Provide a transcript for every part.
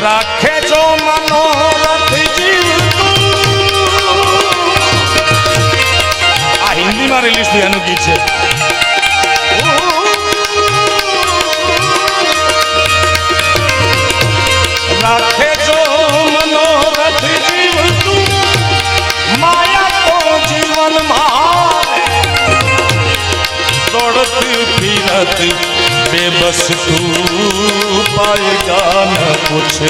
राखे जो मनोरथ जीव आ हिंदी में रिलीज થયાનું ગીત છે राखे जो मनोरथ जीव तू माया तो जीवन मारे दौड़त फिरत बेबस तू पाएगा न कुछ रे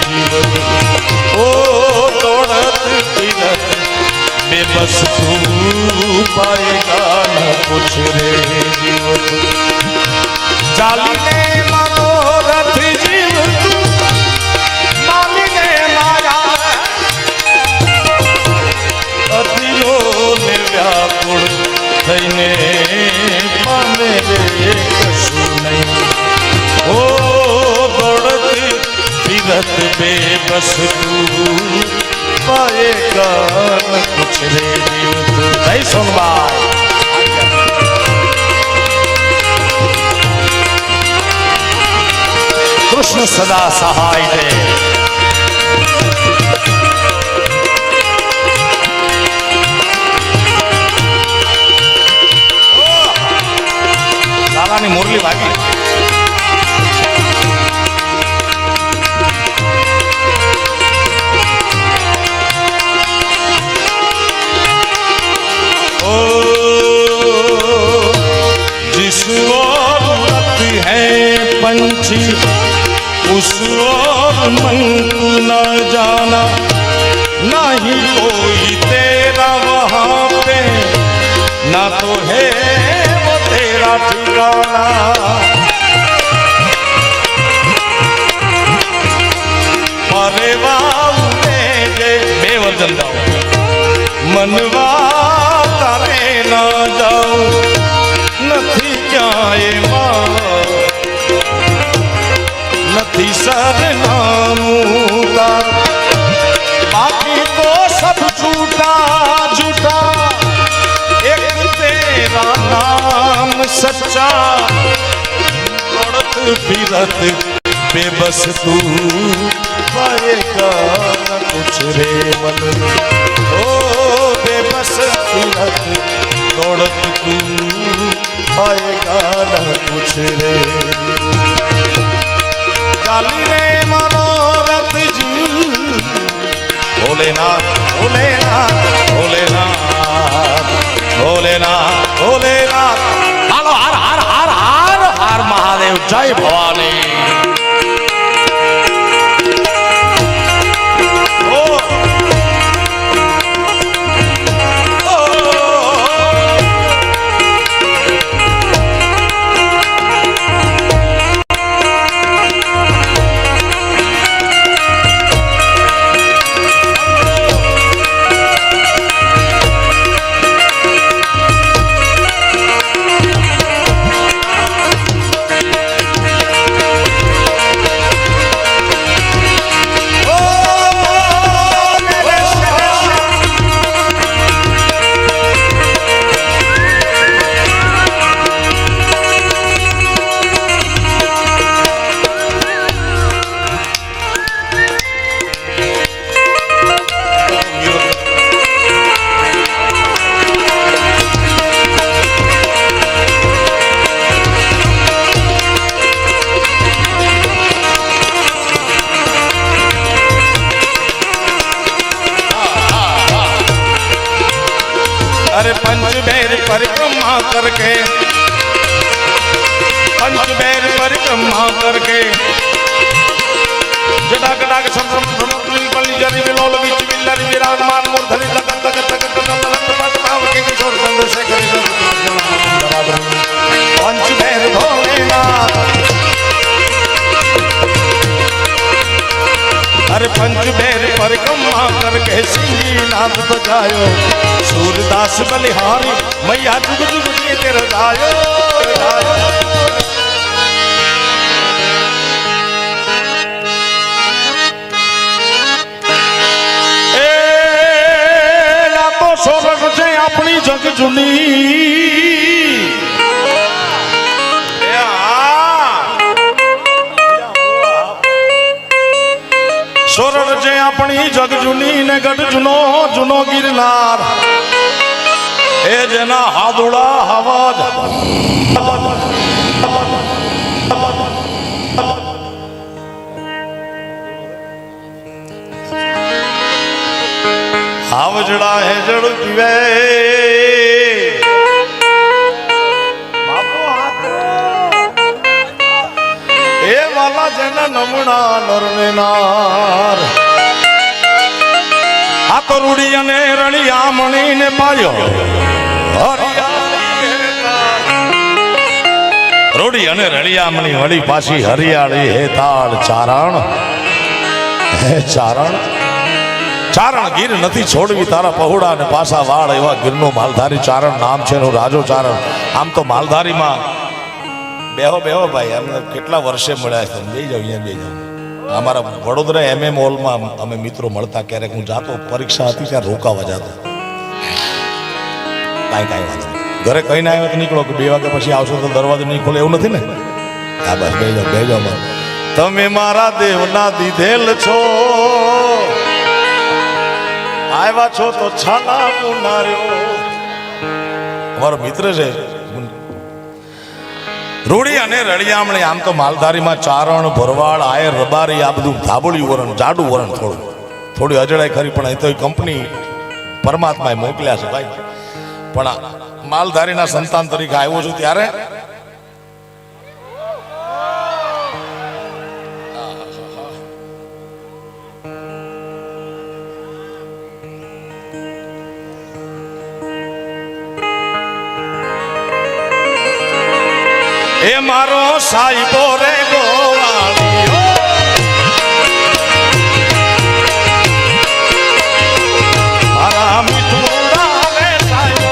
जीवन ओ दौड़त फिरत बेबस तू पाएगा न कुछ रे जीवन जाली ने मनोरथ जीव तू माली ने माया अतिरो ने व्याकुल थईने पामे रे कशु नहीं ओ दौड़त फिरत बेबस तू पाएगा न कुछ रे जीव तू नहीं सुनवा कृष्ण सदा सहाय दे दादा ने मुरली भागी ओ जिस ओर उड़त है पंछी उस ओर मन न जाना नहीं कोई तेरा वहाँ पे ना तो है वो तेरा ठिकाना परेवा उड़े बेवजन जाओ मनवा तारे ना जाओ नथी जाए माँ नथी सरनामूदा बाकी तो सब झूठा झूठा एक तेरा नाम सच्चा दौड़त फिरत बेबस तू पाएगा न कुछ रे मन ओ बेबस फिरत दौड़त तू पाएगा न कुछ रे जाली रे मनोरथ जी भोलेनाथ भोलेनाथ भोलेनाथ भोलेनाथ भोलेनाथ हालो हर हर हर हर हर महादेव जय भवानी अरे पंचबेर परिक्रमा करके पंचबेर परिक्रमा करके जटाक डाक संभ्रम भ्रमण पल्ली जरी विलोल बीच विल्लरी विराजमान मूर्धनि तक तक तक तक पाव के किशोर चंद्रशेखर पंचबेर भोलेनाथ अरे पंचबेर परिक्रमा करके सिंहनाथ बजायो सूरदास बलिहारी मैया जुग जुग के तेरा गायो सोरठ से अपनी जग जुनी સોરઠ જે આપણી જગ જૂની ને ગઢ જૂનો જૂનો ગિરનાર એ જેના હાદુડા હવાજ હાવજડા હેજડ પીવે એ વાલા જેના નમણા નરને નાર આ તો રૂડી અને રણિયા મણી ને પાયો રૂડી અને રણિયા મણી વળી પાછી હરિયાળી હે તાળ ચારણ હે ચારણ ચારણ ગીર નથી છોડવી તારા પહોળા ને પાછા વાળ એવા ગીરનો માલધારી ચારણ નામ છે એનું રાજો ચારણ આમ તો માલધારીમાં બેહો બેહો ભાઈ અમને કેટલા વર્ષે મળ્યા છે બે જાવ અહીંયા બે જાવ અમારા વડોદરા MM હોલમાં અમે મિત્રો મળતા ક્યારેક હું જાતો પરીક્ષા હતી ત્યાં રોકાવા જતો કાંઈ વાત ઘરે કહીને આવ્યો તો નીકળો કે 2 વાગ્યા પછી આવશો તો દરવાજો નહીં ખોલે એવું નથી ને હા બસ બે જાવ તમે મારા દેવના દીધેલ છો આવ્યા છો તો છાના પુનાર્યો અમારો મિત્ર છે રૂડી અને રળિયામણી આમ તો માલધારીમાં ચારણ ભરવાડ આયર રબારી આ બધું ધાબોળ્યું વરણ જાડું વરણ થોડી અજડાઈ ખરી પણ અહીં તો કંપની પરમાત્માએ મોકલ્યા છે ભાઈ પણ માલધારીના સંતાન તરીકે આવ્યો છું ત્યારે એ મારો સાઈબો રે ગોવાળિયો મારા મીઠુડા રે સાઈબો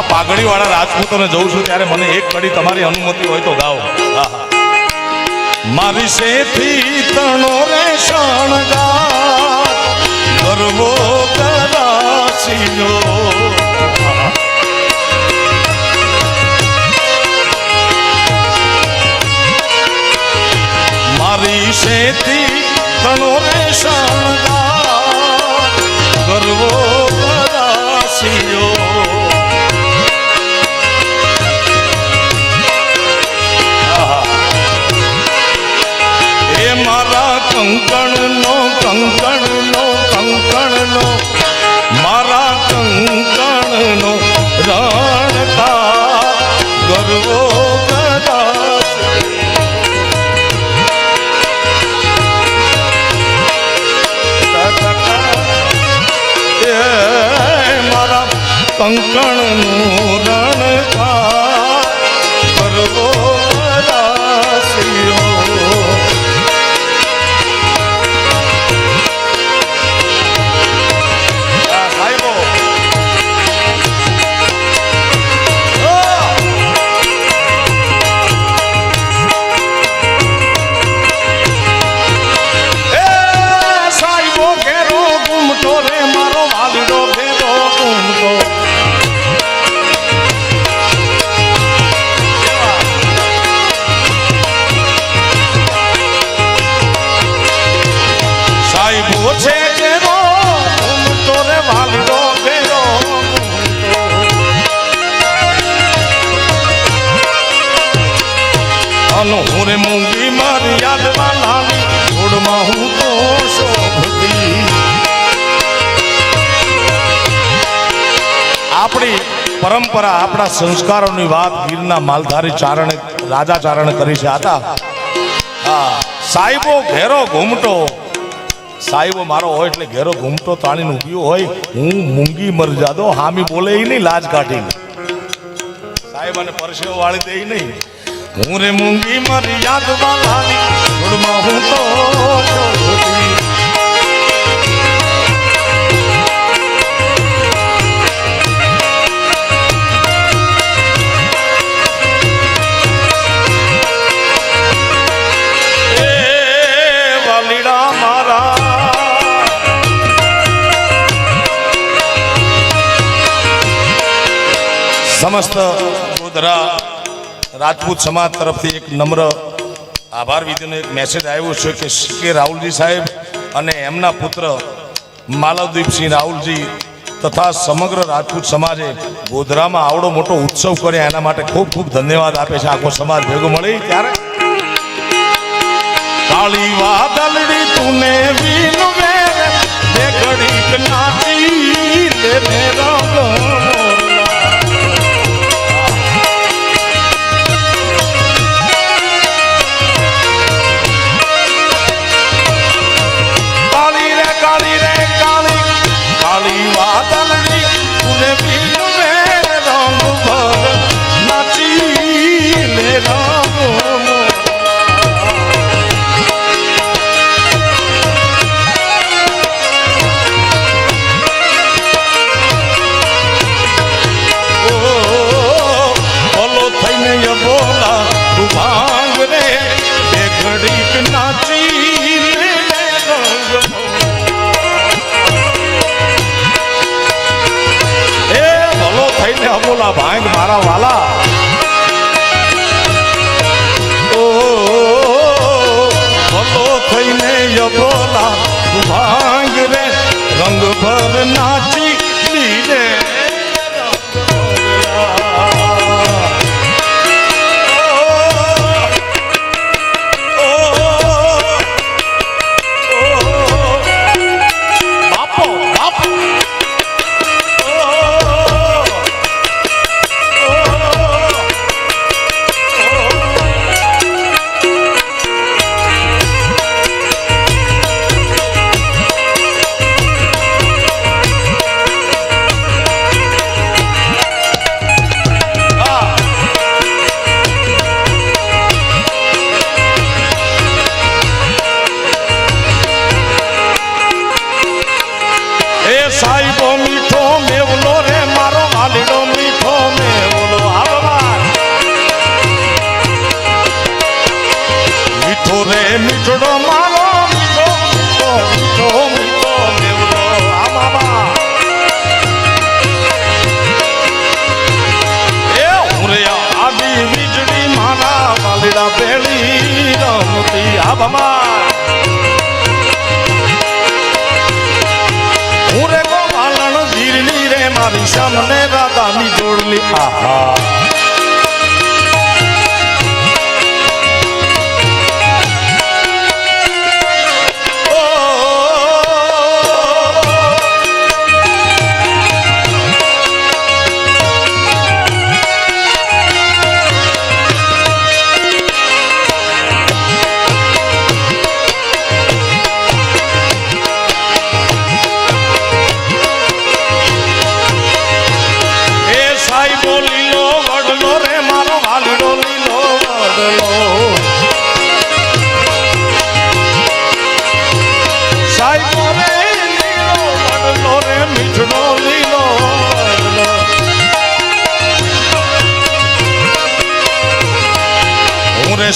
પાઘડી વાળા રાજપૂતોને જઉં છું ત્યારે મને એક કડી તમારી અનુમતિ હોય તો ગાઓ મારી શેથી તણો રે શણગાર કરવો કરાસીયો મારી શેથી તણો રે શણગાર કરવો કરાસીયો મારા કંકણનો મારા કંકણનો રણતા ગરવો મારા કંકણનું રણતા ગરવો અનો હું રે મૂંગી મારી યાદમાં લાની જોડમાં હું તો શોભતી. આપણી પરંપરા આપણા સંસ્કારોની વાત ગીરના માલધારી ચારણ રાજા ચારણ કરી છે. હતા સાહેબો ઘેરો ઘૂમટો, સાહેબો મારો હોય એટલે ઘેરો ઘૂમટો તાણીને ઉભ્યો હોય, હું મૂંગી મર જાદો હામી બોલે નહીં લાજ કાઢીને. સાહેબ અને પરસેવો વાળી દે નહીં. હું રે મૂંગી મરી યાદમાં લાની જોડમાં હું તો શોભતી. સમસ્ત ગોધરા રાજપૂત સમાજ તરફથી એક નમ્ર આભાર વિધિનો એક મેસેજ આવ્યો છે કે કે રાહુલજી સાહેબ અને એમના પુત્ર માલવદીપસિંહ રાહુલજી તથા સમગ્ર રાજપૂત સમાજે ગોધરામાં આવડો મોટો ઉત્સવ કર્યો એના માટે ખૂબ ખૂબ ધન્યવાદ આપે છે. આખો સમાજ ભેગો મળી ત્યારે કાળી વાદળડી તુને વીન વેર બે ઘડીક નાચી લે રંગ બોલા ભાંગ મારા વાલા. ઓ ભલો થઈને યબોલા ભાંગ રે રંગ ભર નાચી લીધે. સાહેબો મીઠો મેવલો રે મારો વાલીડો મીઠો મેવલો. મીઠો રે મીઠડો મારો મીઠો મીઠો મીઠો મીઠો મેવલો. આ બાબા એ હું રે આડી વીજળી મારા વાલીડા પેલી રમતી. આ બાબા હું રે ગોવાલણ ધીરની રે મારી સામને રાધાની જોડલી. આહા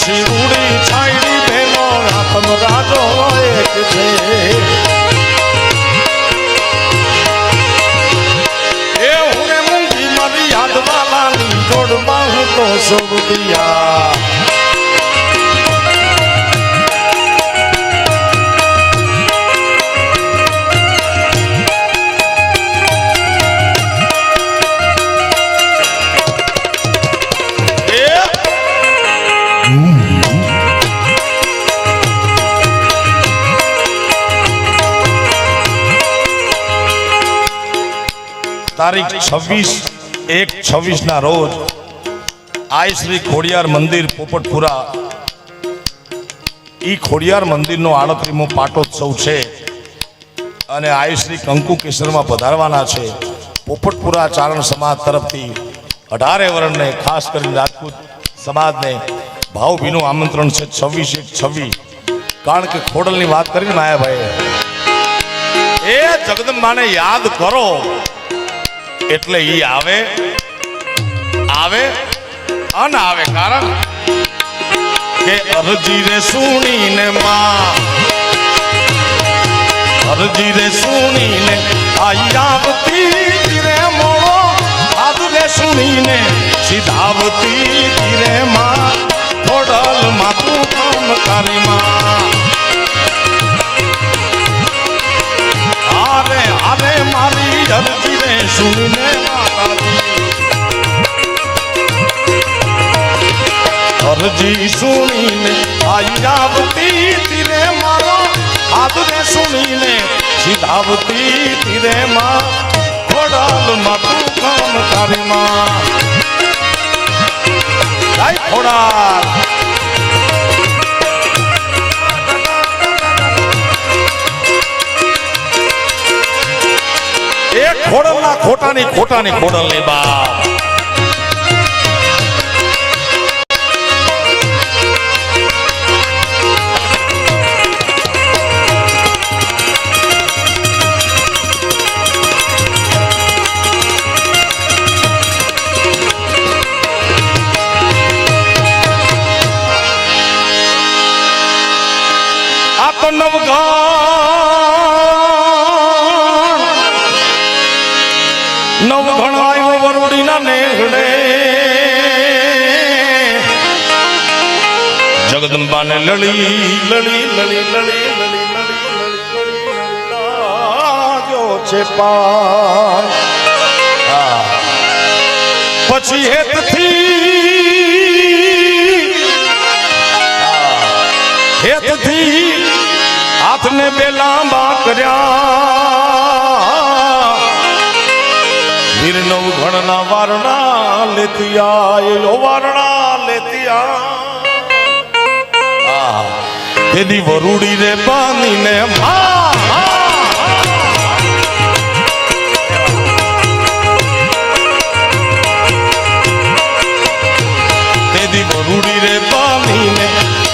શિરુડી છાયડી ભેનો રાતમ રાજો એક છે. એ હું મૂંગી મારી યાદવાલાની જોડમાં હું તો શોભતિયા. Mm. તારીખ 26/1/26 ના રોજ આઈ શ્રી ખોડિયાર મંદિર પોપટપુરા ઈ ખોડિયાર મંદિરનો 38મો પાટોત્સવ છે અને આઈ શ્રી કંકુ કેસરમાં પધારવાના છે. પોપટપુરા ચારણ સમાજ તરફથી 18 વર્ણને ખાસ કરીને રાજપૂત સમાજને ભાવભીનું આમંત્રણ છે 26/1/26. કારણ કે ખોડલની વાત કરીને માયાભાઈ એ જગદંબાને યાદ કરો એટલે ઈ આવે અન આવે. કારણ કે અરજી રે સુણીને માં અરજી રે સુણીને આઈ આવતી રે મોળો આદ રે સુણીને સીધાવતી રે માં ખોડલ માં તું કામ કરી માં આરે આરે મારી અરજી રે સુણીને અરજી સુણીને આઈ આવતી રે મારો આદ રે સુણીને સીધાવતી રે માં ખોડલ માં તું કામ કરી માં જય ખોડાલ. એક ખોડલના ખોટાની ખોડલની બાપ નવઘણ આવ્યો વરુડીના નેહડે જગદંબાને લડી છે પછી હેતથી હાથને બે લાંબા કર્યા વીર નવઘણના વારણા લેતી આ તેની વરુડી રે બાંધીને તેની વરુડી રે બાંધીને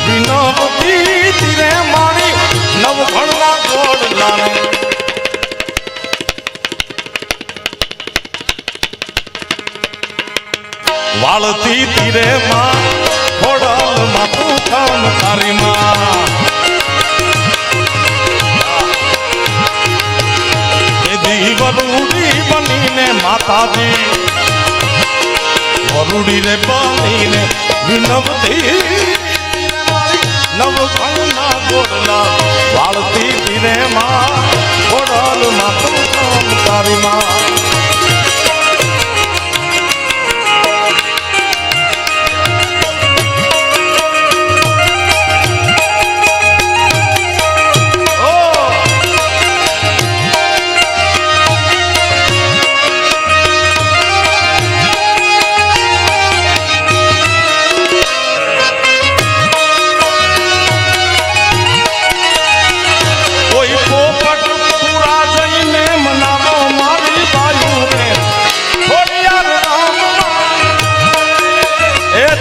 વિનવતી રે મારી નવઘણના ગોડલાને વાળતી તીરે માં ખોડલ માં તું કામ તારી માં વરુડી બનીને માતાજી વરુડી રે બનીને વિનવતી નવઘણના ગોડલા વાળતી તીરે માં ખોડલ માં તું કામ તારી માં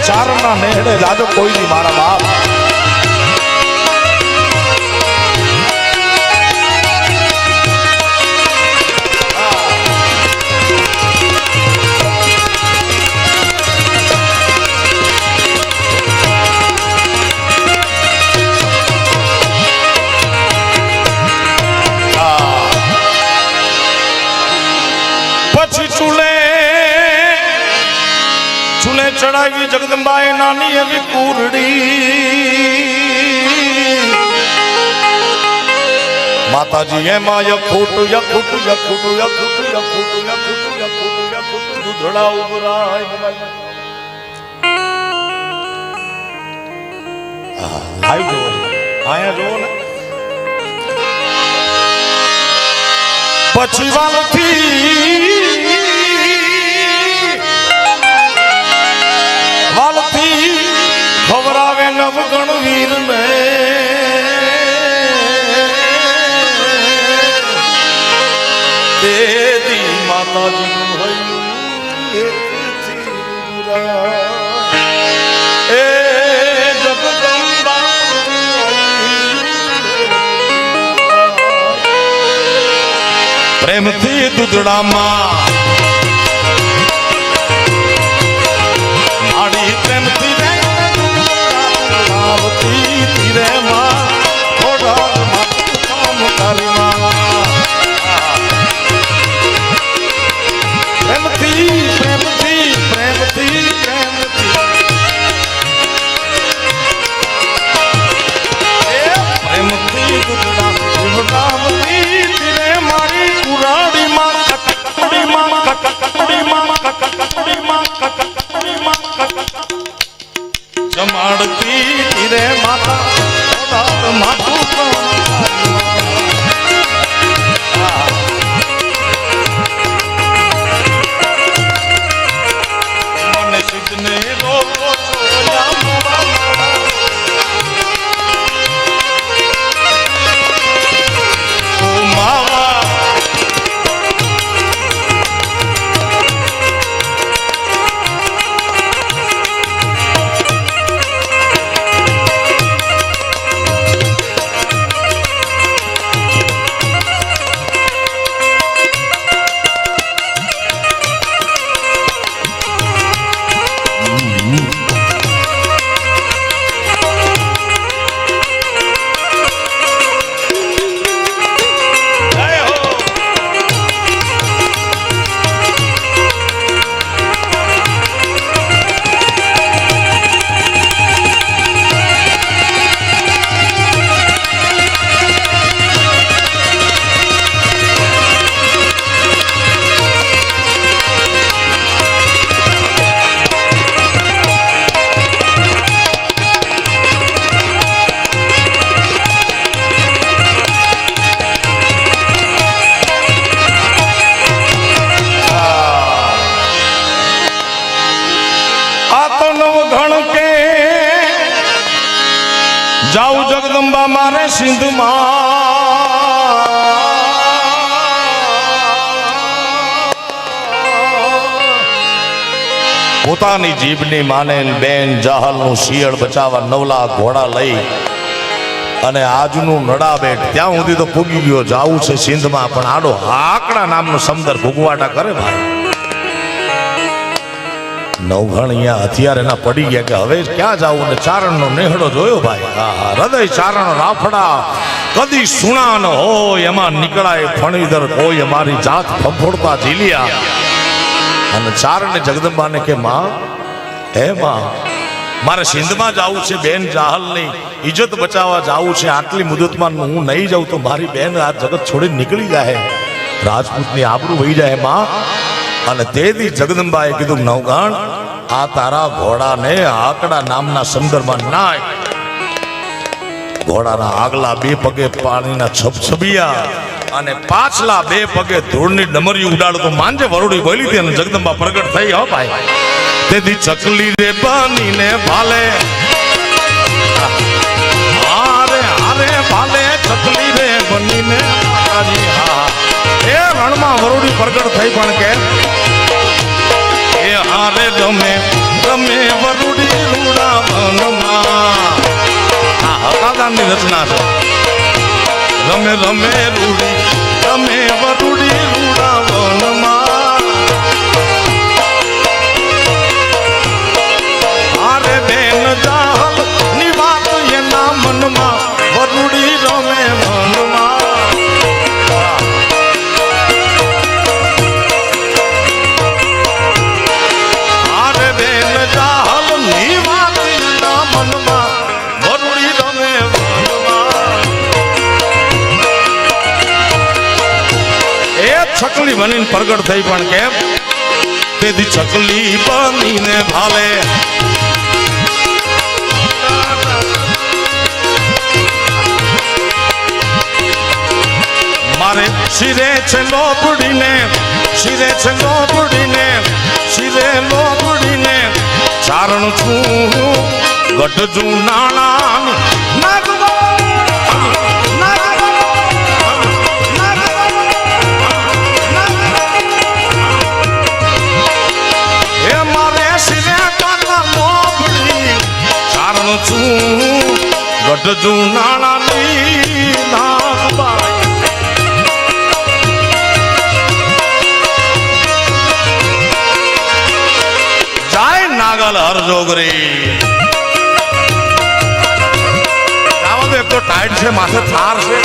ચારના નેહડે જાજો કોઈ નહીં મારા બાપ પછી ચૂલે ચડાવી જગદંબાએ નાની એવી કુરડી માતાજી એમાં યખૂટ દૂધડા ઉભરાય આયા જો ને પછી વાલથી માતાજીનું હૈયું એકથી પુરાય. એ જગદંબા પ્રેમથી દૂધડામાં માડી પ્રેમથી આવતી ધીરે માં થોડા કામ કરીમાં પ્રેમથી પ્રેમથી પ્રેમથી પ્રેમથી પ્રેમથી દૂધડાવતી ધીરે મારી કુરાડીમાં કકડીમાં કકડીમાં કકડીમાં કકડીમાં જમાડતી ધીરે માતા માથું મને સિદ્ધને રોકો જાઉં જગદંબા મારે સિંધમાં પોતાની જીભની માને બેન જહાલનું શિયળ બચાવવા નવલા ઘોડા લઈ અને આજનું નડાબેટ ત્યાં સુધી તો પૂગી ગયો. જાવું છે સિંધમાં પણ આડો હાકડા નામનો સમદર ભૂગવાટા કરે ભાઈ. નવઘણ અહીંયા હથિયાર એના પડી ગયા કે હવે ક્યાં જવું ને ચારણનો નેહડો જોયો ભાઈ. હૃદય ચારણ રાફડા કદી સુણા ન હોય એમાં નીકળાય ફણીદર કોઈ અમારી જાત ફફોડતા ઝીલિયા. અને ચારણે જગદંબાને કે માં હે માં મારે સિંધમાં જવું છે બેન જાહલની ઇજ્જત બચાવવા જવું છે. આટલી મુદતમાં હું નહીં જાઉં તો મારી બેન આ જગત છોડી નીકળી જાય, રાજપૂતની આબરૂ વહી જાય માં. અને તેથી જગદંબાએ કીધું નવગણ આ તારા ઘોડાને આકડા નામના સમંદરમાં નાય. ઘોડાના આગલા બે પગે પાણીના છબછબિયા અને પાછલા બે પગે ધૂળની ડમરી ઉડાડતો માંજે વરુડી બોલી હતી અને જગદંબા પ્રગટ થઈ. હો ભાઈ તેથી ચકલી રે બનીને ભાલે હારે હારે ભાલે ચકલી રે બનીને માતાજી. હા એ રણમાં વરુડી પ્રગટ થઈ પણ કે એ હારે રમે રમે વરુડી રૂડાવનમાં. આ હકાદાનની રચના છે. રમે રમે રૂડી રમે વરુડી રૂડાવનમાં. હારે બેન જાહલ ની વાત એના મનમાં વરુડી રમે મનમાં. ચકલી બનીને પ્રગટ થઈ પણ કેમ તેથી ચકલી બનીને ભાલે મારે શિરે છે લોબડીને શિરે છે લોબડીને શિરે લોબડીને ચારણ છું ગઢજું નાણા ગઢજુ નાણાની નાગબાઈ જાય નાગલ હરજોગરી જાવા દો એક તો ટાઈટ છે માથે થાર છે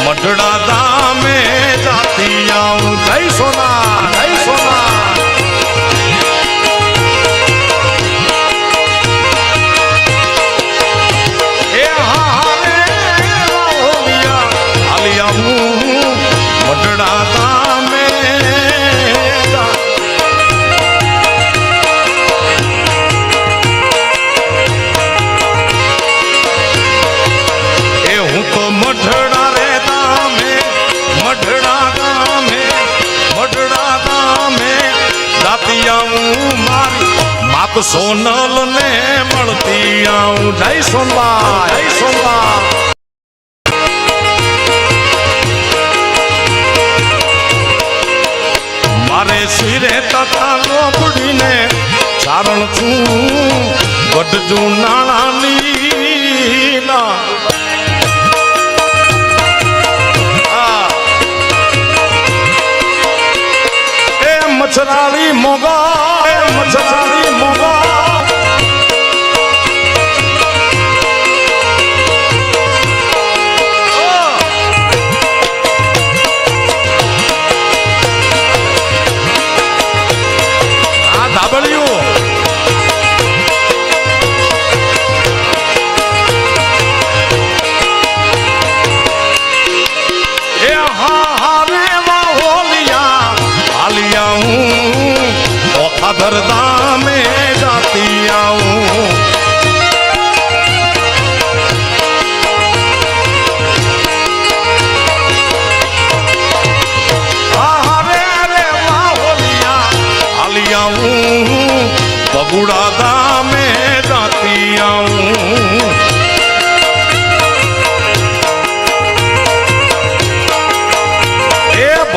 मठड़ा दामे जाती आऊं जय सोना जय सोना ए हारे वाहोलिया आलिया मठड़ा दामे ए हूँ तो मठड़ा मात सोनल ने मलती आऊं जय सोनबा जय सोनबा मारे सिरे तथा लोबड़ी ने चारण छू गढ़जू नाणानी ना मछराली मोगा मछराली मोगा हाँ धाबड़ियों धरदा में जाती आऊं अरे रे वाहोलिया आलिया बगुड़ा दा में जाती आऊं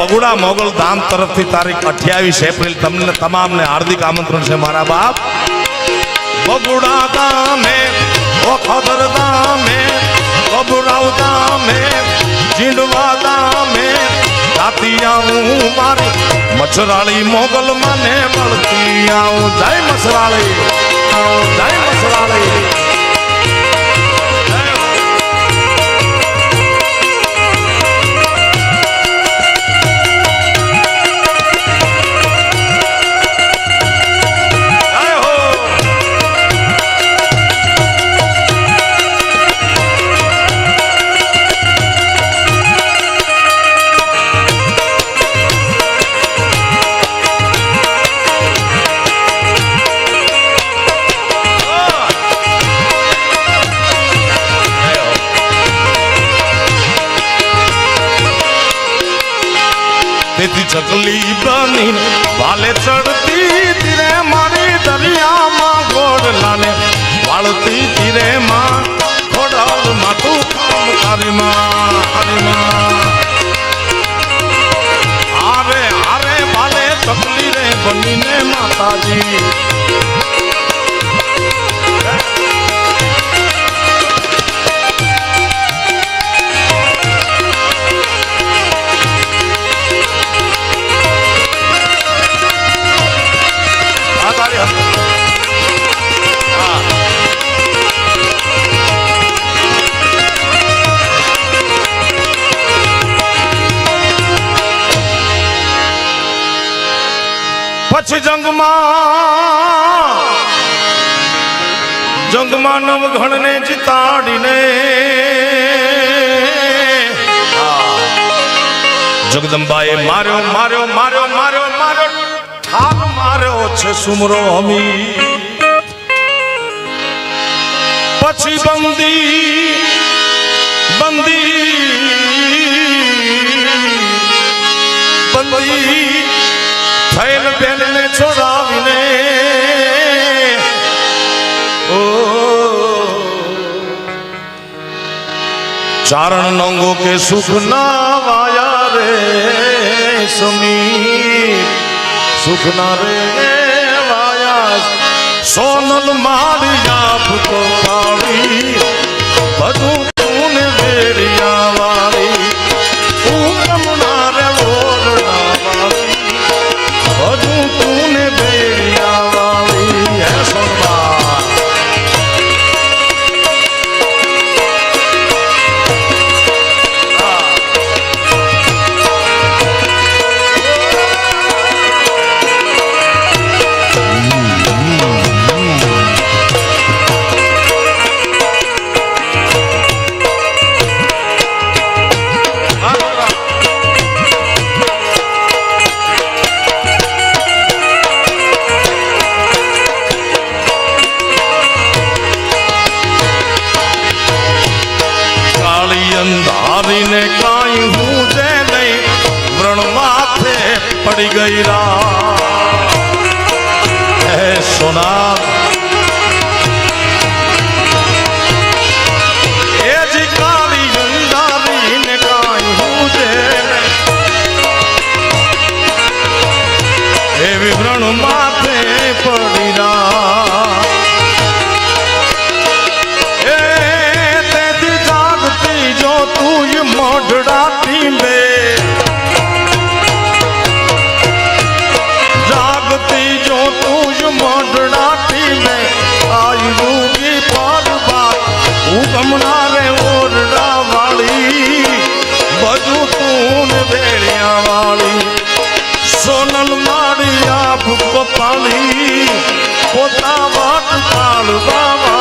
बगुड़ा मोगल धाम तरफ थी तारीख 28 एप्रिल तमने तमाम ने हार्दिक आमंत्रण से मारा बाप बगुड़ा धाम है ओ खदर धाम है बबुराव धाम है जिंडवा धाम है जाती आऊं मारी मछराली मोगल मने मलती आऊं जय मछराली जय मछराली चकली बनी वाले चढ़ती धीरे मारी दरिया माँ गोड़ लाने वालती धीरे माँ घोड़ाल मातू काम हरी माँ आरे आरे वाले चकली रे बनी ने माता जी પછી જંગમાં નવઘણને જીતાડીને જગદંબાએ માર્યો માર્યો માર્યો માર્યો માર્યો ઠાક માર્યો છે સુમરો હમી પછી બંદી બંદી चारण नंगो के सुख ना वाया रे समीर सुख ना रे वाया सोनल मारी आपको पाड़ी बधू तूने बेरिया वाली ना रे बोलना वाली बधू तूने बेरिया वाली है सोनबा ने काई हूँ जे नहीं व्रण माथे पड़ी गई है सोना ए जी काली अंधारी ने काई हूँ जे नहीं व्रण माथे पड़ी मोढ़ाती में जागती जो तू मोढ़ाती में आई रूगी पार बात उगमना रे ओरड़ा वाली बजू तून बेड़िया वाली सोनल मारी आप पाली पोता बात काल बाबा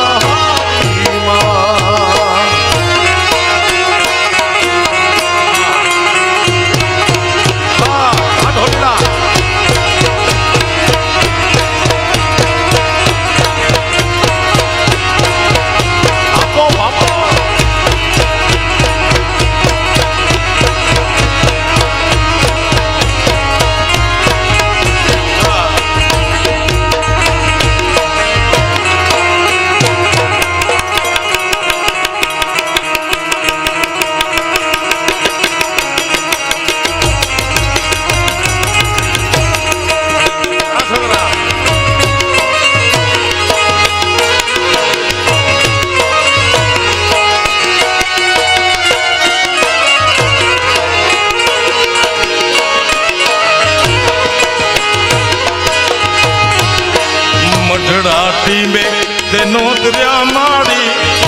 नोदरिया मारी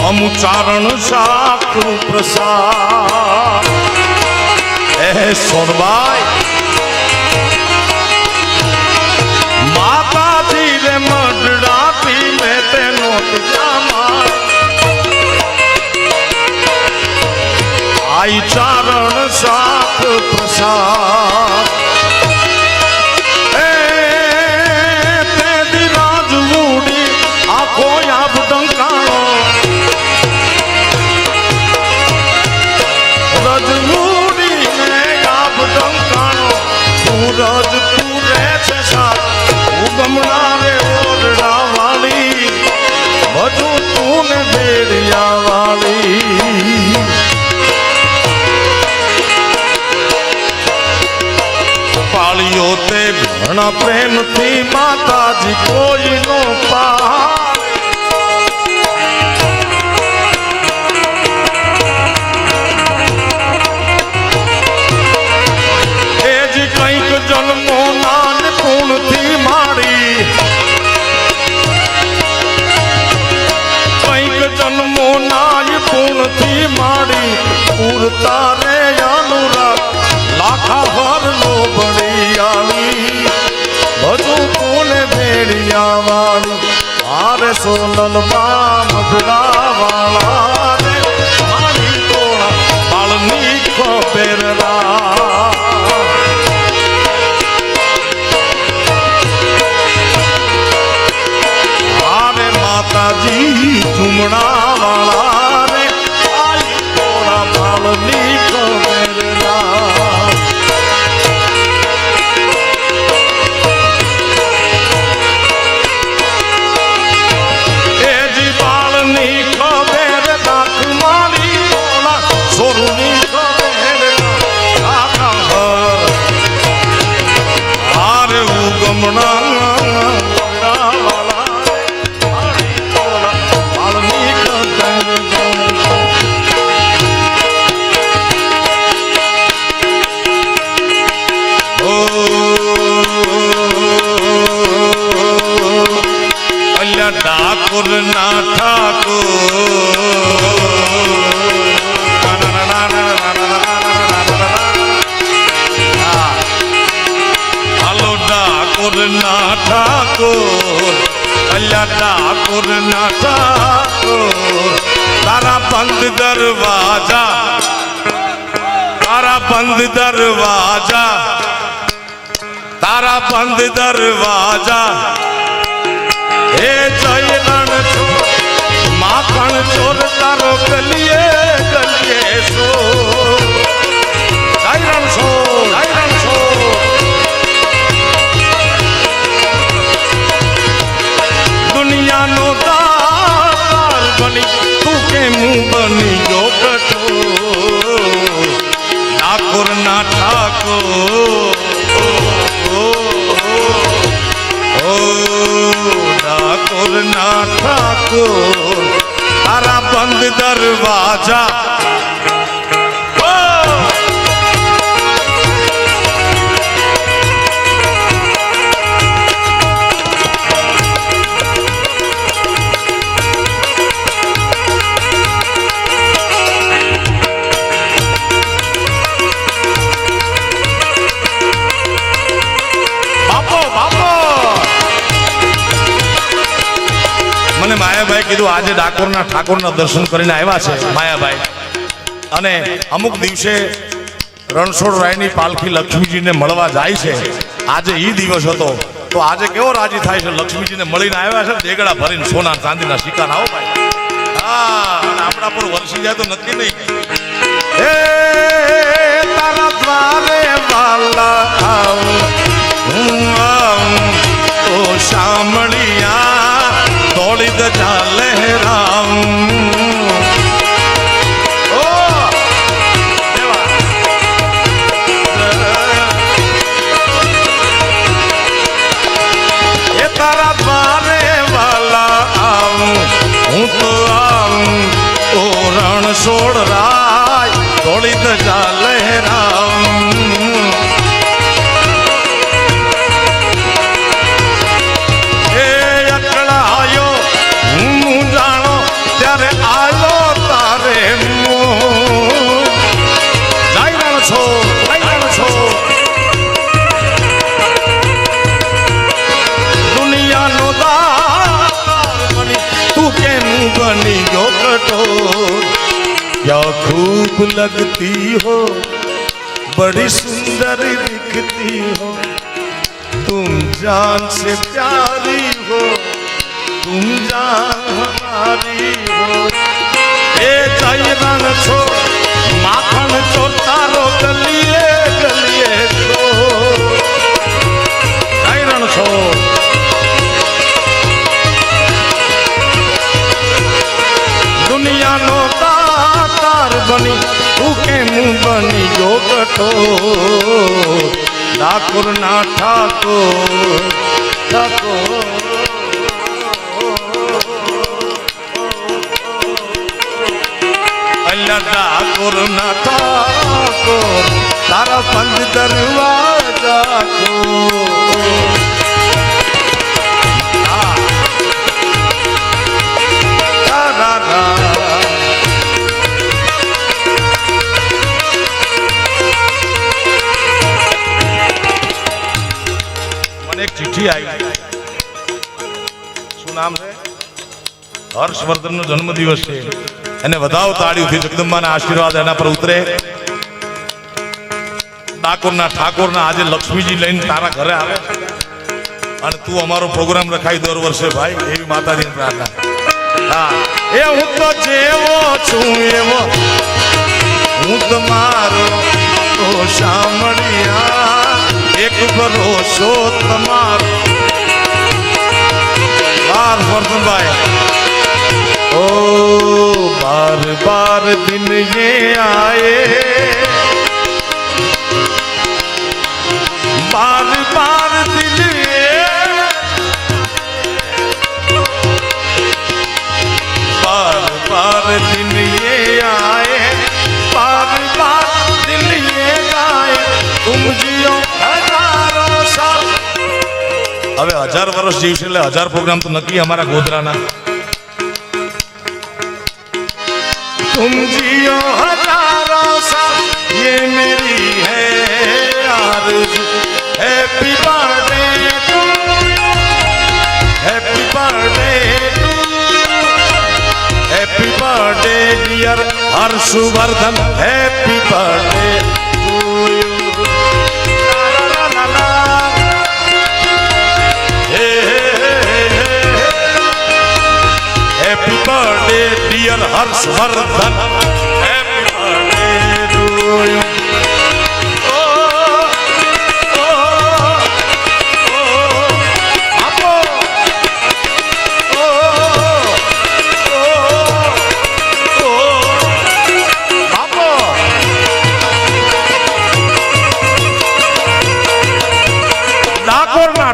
अमु चारण साकु प्रसाद ए सोनबाई माता जी रे मडराती में ते नोदरिया मारी आई चारण साकु प्रसाद रजपुरे से साथ उगमना रे ओरड़ा वाली बजू तूने बेरिया वाली पालियो ते घना प्रेम थी माता जी कोई नो पा जन्मो नान पूर्ण थी मारी कईक जन्मो नाय पूर्ण थी मारी पूरता रे अनुराग लाखा भर लो बड़ी आली भजू तूने बेड़िया वाली आरे सोनल बाम वाला रे मानी तोड़ा बालनी को पेरला जी झुमना वाला रे आई थोड़ा बालनी को मेरना ए जी बालनी को मेरे दाख ઠાકોર અલ્યા ઠાકોર ના ઠાકોર તારા બંધ દરવાજા તારા બંધ દરવાજા તારા બંધ દરવાજા હે જય રણ છોડ માખણ ચોર તારો ગલીએ ગલીએ સો જય રણ છોડ જય રણ છોડ દુનિયાનો દાલ બની તું કેમ બની ગયો કઠોર ઠાકોર ના ઠાકોર ઠાકોર ના ઠાકોર તારા બંધ દરવાજા મને માયાભાઈ કીધું આજે ડાકોરના ઠાકોરના દર્શન કરીને આવ્યા છે માયાભાઈ અને અમુક દિવસે રણછોડ રાયની પાલખી લક્ષ્મીજીને મળવા જાય છે આજે ઈ દિવસ હતો તો આજે કેવો રાજી થાય છે લક્ષ્મીજીને મળીને આવ્યા છે દેગડા ભરીને સોના ચાંદીના સિક્કા આવો ભાઈ હા અને આપણા પર વરસી જાય તો નક્કી નહીં હે તારા દ્વારે વાલા આવું તો શામળિયા દોડી દજા લહેરાઉં એ તારા દ્વારે વાલા આવું હું તો આવું ઓ રણછોડ રાય દોડી દજા લહેરાઉં बनी गो कठोर क्या खूब लगती हो बड़ी सुंदर दिखती हो तुम जान से प्यारी हो तुम जान हमारी हो ए जय रण छोड़ माखन चोर तारो गलिए गलिए छोड़ जय रण छोड़ दुनिया नो तार बनी तू के मुंह बनी जो कठोर ठाकुर ना ठाकुर ठाकुर अल्लाह ठाकुर ना ठाकुर तारा बंद दरवाजा को एक चिट्ठी आई શું નામ છે હર્ષવર્ધન નો જન્મદિવસ છે એને વધાવ તાળીઓથી જગદંબાના આશીર્વાદ એના પર ઉતરે ડાકોરના ઠાકોરના આજે લક્ષ્મીજી લઈને તારા ઘરે આવે અને તું અમારો પ્રોગ્રામ રખાઈ દર વર્ષે ભાઈ એવી માતાજીની પ્રાર્થના હા એ હું તો જેવો છું એવો હું તમારો તો શામળિયા एक भरोसो तुम्हारो बार वर्धन भाई ओ बार बार दिन ये आए बार बार दिन ये बार बार दिन ये आए बार बार दिन ये आए तुम जियो હવે 1000 વર્ષ જીવશે એટલે 1000 પ્રોગ્રામ તો નક્કી અમારા ગોધરાના तुम जियो हजारों साल ये मेरी है आरज़ू happy birthday to you Harshvardhan happy birthday happy birthday dear Harshvardhan happy birthday to you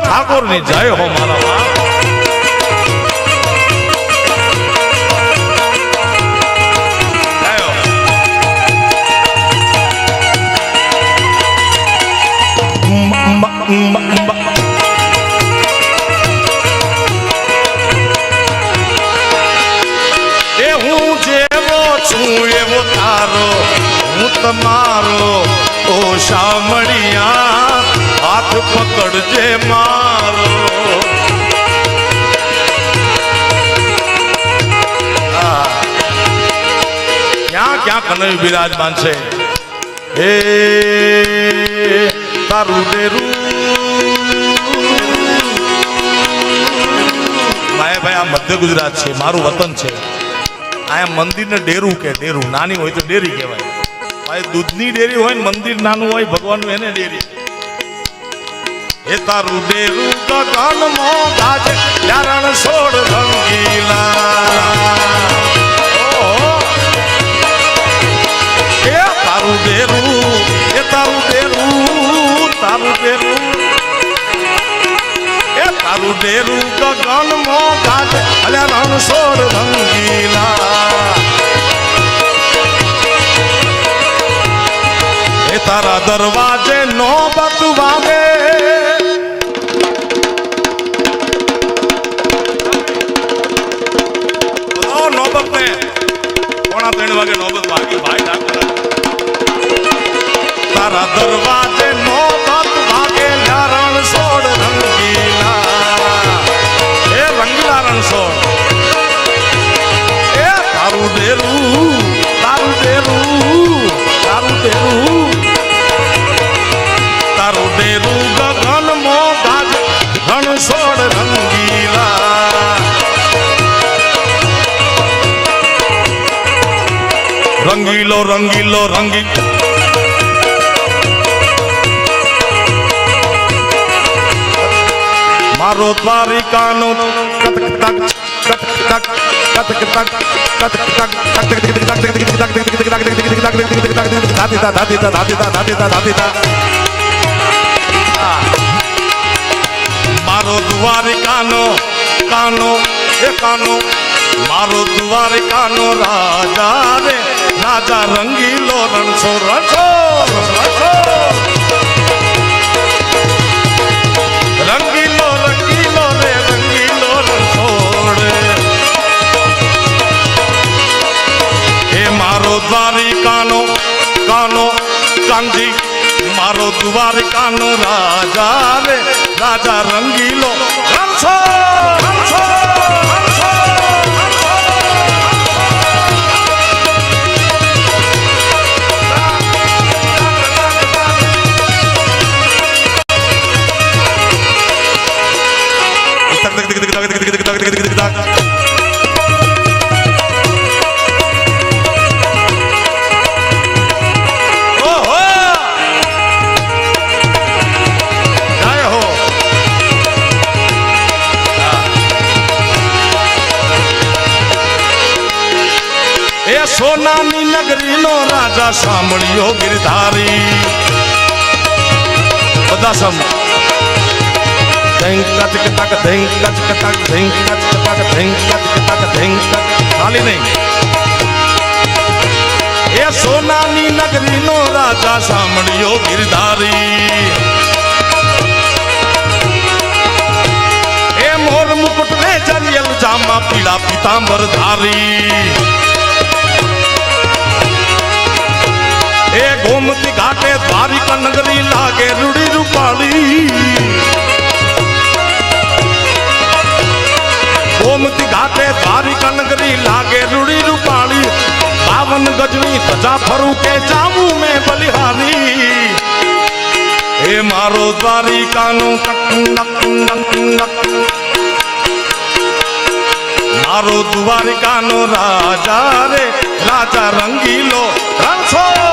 ઠાકોરની જય હો મારા એ હું જેવો છું એવો તારો હું તમારો ઓ શામળિયા હાથ પકડજે મારો ક્યાં ક્યાં કનૈયું બિરાજમાન છે એ તારું ડેરું ભાઈ આ મધ્ય ગુજરાત છે મારું વતન છે આ મંદિરને ડેરું કે ડેરું નાની હોય તો ડેરી કહેવાય ભાઈ દૂધની ડેરી હોય ને મંદિર નાનું હોય ભગવાનનું એને ડેરી એ તારું ડેરું ગગન મો ગાજે રણ છોડ રંગીલા એ તારું ડેરું એ તારું ડેરું તારું ડેરું એ તારું ડેરું ગગન મો ગાજે રણ છોડ રંગીલા એ તારા દરવાજે નોબત વાગે નોબત ને 2:45 વાગે નોબત વાગી ભાઈ ડાકોર તારા દરવાજે નોબત વાગે રણ છોડ રંગીલા એ રંગીલા રણ છોડ એ તારું ડેરું તારું ડેરું તારું ડેરું તારું ડેરું ગગન મો ગાજ રણ છોડ રંગીલા રંગીલો રંગીલો રંગી મારો દ્વારિકાનો મારો દ્વારિકાનો કાનો એ કાનો મારો દ્વારિકાનો રાજા રે રાજા રંગીલો રણછો રણછો રંગીલો રંગીલો રે રંગીલો રણછોડ એ મારો દ્વારિકાનો કાનો કાંજી મારો દ્વારિકાનો રાજા રે રાજા રંગીલો રણછો રણછો સોનાની નગરીનો રાજા સાંભળ્યો ગિરધારી બધા સમ ખાલી નહીં એ સોનાની નગરીનો રાજા સાંભળ્યો ગિરધારી એ મોર મુકુટ ને જરિયલ જામા પીળા પીતાંબર ધારી એ ગોમતી ઘાટે દ્વારિકા નગરી લાગે રૂડી રૂપાળી ગોમતી ઘાટે દ્વારિકા નગરી લાગે રૂડી રૂપાળી 52 गजनी धजा फरू के जामू में बलिहारी ए मारो द्वारिकानो मारो द्वारिकानो राजा रे राजा रंगीलो रणछोड़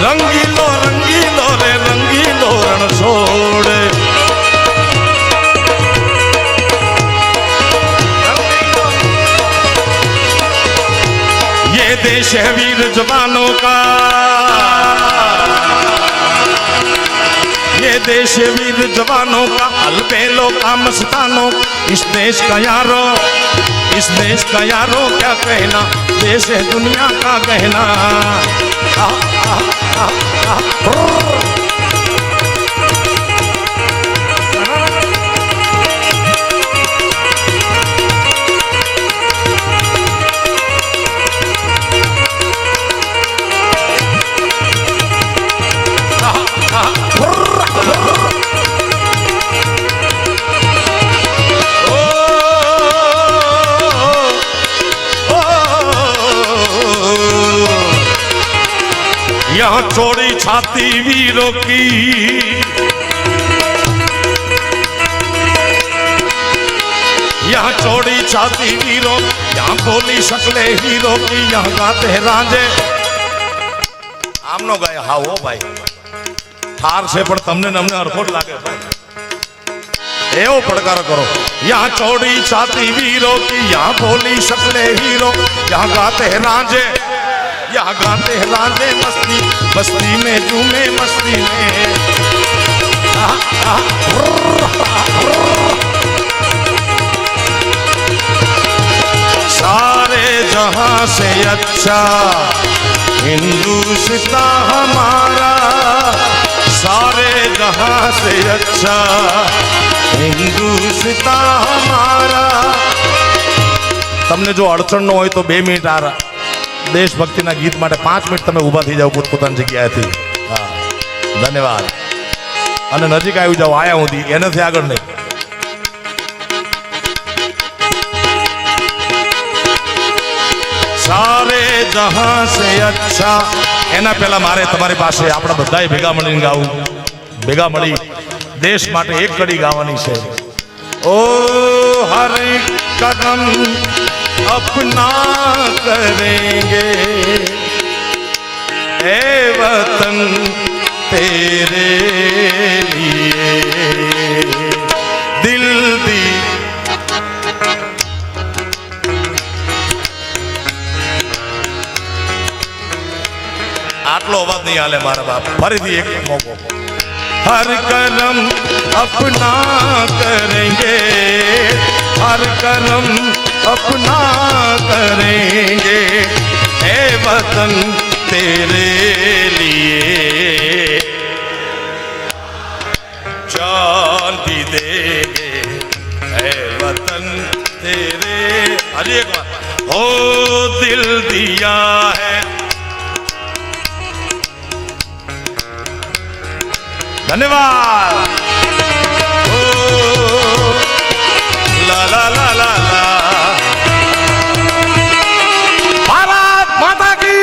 रंगीलो रंगीलो रे रंगीलो रणछोड़ ये देश है वीर जवानों का ये देश है वीर जवानों का अलबेलों का मस्तानों इस देश का यारों क्या कहना देश है दुनिया का गहना यहाँ चौड़ी छाती वीरों की यहाँ चौड़ी छाती वीरों यहाँ बोली शक्ले हीरो की यहाँ गाते हैं राजे आमनो गए हाँ हो भाई थार से पर तमने नमने अरखोट लागे भाई एवो पड़कार करो यहाँ चौड़ी छाती वीरों की यहाँ बोली शक्ले हीरो यहाँ गाते हैं राजे यहाँ गाते हैं राजे मस्ती बस्ती में झूमे मस्ती में सारे जहां से अच्छा हिंदुस्तान हमारा सारे जहां से अच्छा हिंदुस्तान हमारा तमने जो अड़चण न होय तो 2 मिनिट आ रहा देशभक्ति ना गीत माटे 5 मिनिट तमे ऊभा थी जाओ पोतपोतानी जग्याएथी हाँ धन्यवाद अने नजीक आई जाओ आया हुंदी एनाथी आगळ नहीं सारे जहां से अच्छा एना पहला मारे तमारी पासे आपड़ा बधाए भेगा मळीने गावुं भेगा मळी देश माटे एक कड़ी गावानी छे ओ हर कदम अपना करेंगे ए वतन तेरे लिए दिल दी आटलो अवाज नहीं हाले मारा बाप फरीथी एक मौको हर कदम अपना करेंगे हर कदम अपना करेंगे ए वतन तेरे लिए जान भी देंगे ए वतन तेरे अरे एक बार हो दिल दिया है धन्यवाद ला ला ला ला ला भारत माता की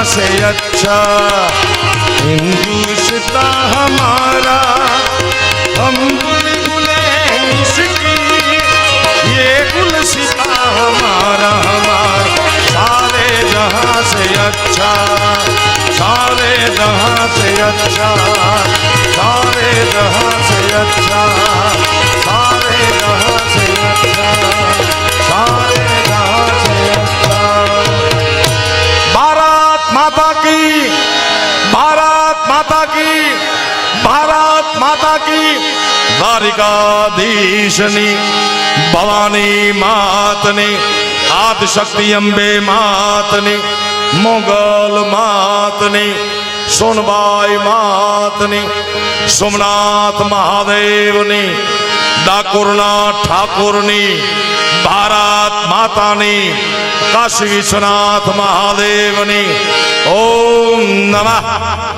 से अच्छा हिंदुस्तान हमारा हम बुलबुले इसकी ये गुलसिता हमारा सारे जहां से अच्छा सारे जहां से अच्छा सारे जहां से अच्छा सारे जहां से अच्छा सारे जहां से अच्छा भारत माता की भारत माता की भारत माता की द्वारिकाधीशनी ભવાની માતની, આદિશક્તિ અંબે માતની, મોગલ માતની, સોનબાઈ માતની, સોમનાથ મહાદેવની, ડાકોરના ઠાકોરની, ભારત માતાની, કાશી વિશ્વનાથ મહાદેવની. ઓમ નમઃ